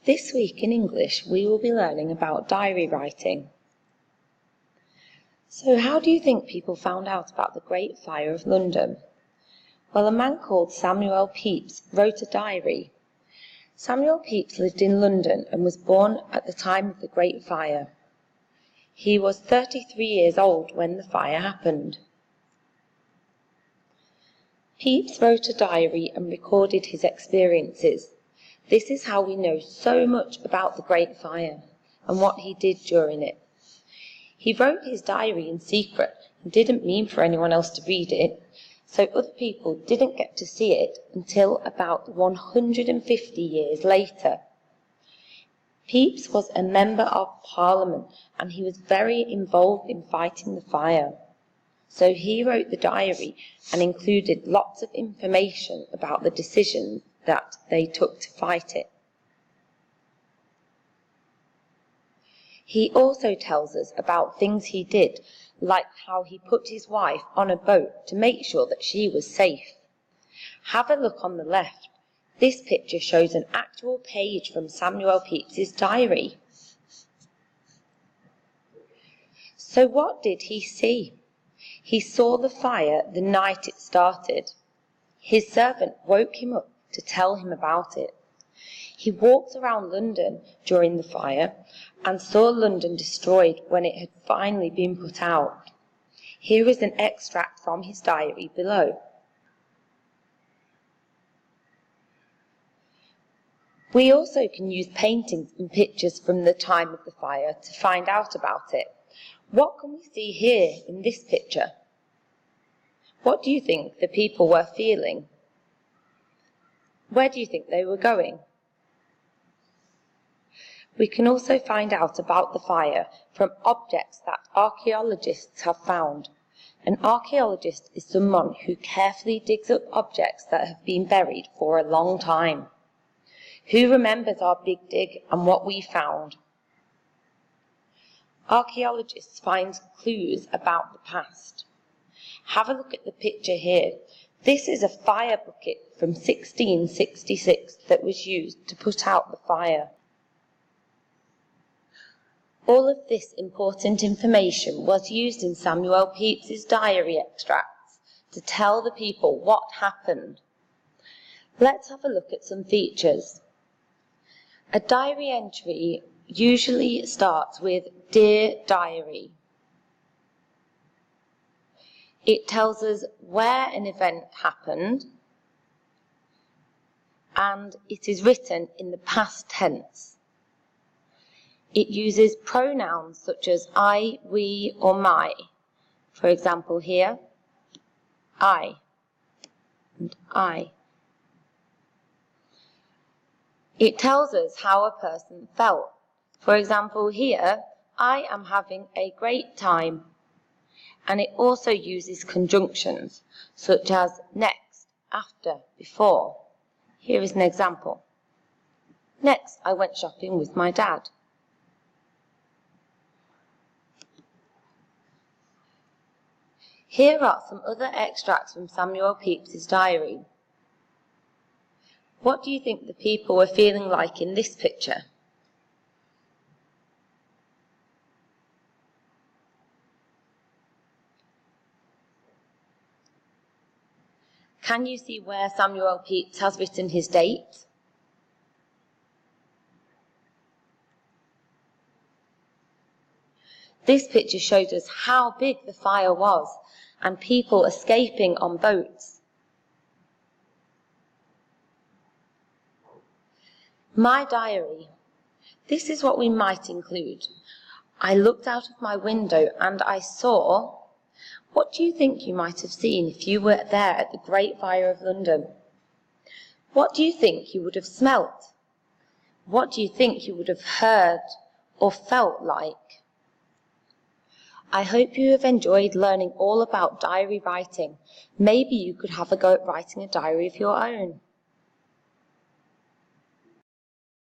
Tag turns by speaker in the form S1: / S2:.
S1: This week in English we will be learning about diary writing. So how do you think people found out about the Great Fire of London? Well, a man called Samuel Pepys wrote a diary. Samuel Pepys lived in London and was born at the time of the Great Fire. He was 33 years old when the fire happened. Pepys wrote a diary and recorded his experiences. This is how we know so much about the Great Fire and what he did during it. He wrote his diary in secret and didn't mean for anyone else to read it, so other people didn't get to see it until about 150 years later. Pepys was a member of Parliament and he was very involved in fighting the fire. So he wrote the diary and included lots of information about the decisions that they took to fight it. He also tells us about things he did, like how he put his wife on a boat to make sure that she was safe. Have a look on the left. This picture shows an actual page from Samuel Pepys' diary. So what did he see? He saw the fire the night it started. His servant woke him up to tell him about it. He walked around London during the fire and saw London destroyed when it had finally been put out. Here is an extract from his diary below. We also can use paintings and pictures from the time of the fire to find out about it. What can we see here in this picture? What do you think the people were feeling? Where do you think they were going? We can also find out about the fire from objects that archaeologists have found. An archaeologist is someone who carefully digs up objects that have been buried for a long time. Who remembers our big dig and what we found? Archaeologists find clues about the past. Have a look at the picture here. This is a fire bucket from 1666 that was used to put out the fire. All of this important information was used in Samuel Pepys' diary extracts to tell the people what happened. Let's have a look at some features. A diary entry usually starts with "Dear Diary." It tells us where an event happened and it is written in the past tense. It uses pronouns such as I, we or my. For example here, I and I. It tells us how a person felt. For example here, I am having a great time. And it also uses conjunctions such as next, after, before. Here is an example. Next, I went shopping with my dad. Here are some other extracts from Samuel Pepys' diary. What do you think the people were feeling like in this picture? Can you see where Samuel Pepys has written his date? This picture shows us how big the fire was and people escaping on boats. My diary. This is what we might include. I looked out of my window and I saw. What do you think you might have seen if you were there at the Great Fire of London? What do you think you would have smelt? What do you think you would have heard or felt like? I hope you have enjoyed learning all about diary writing. Maybe you could have a go at writing a diary of your own.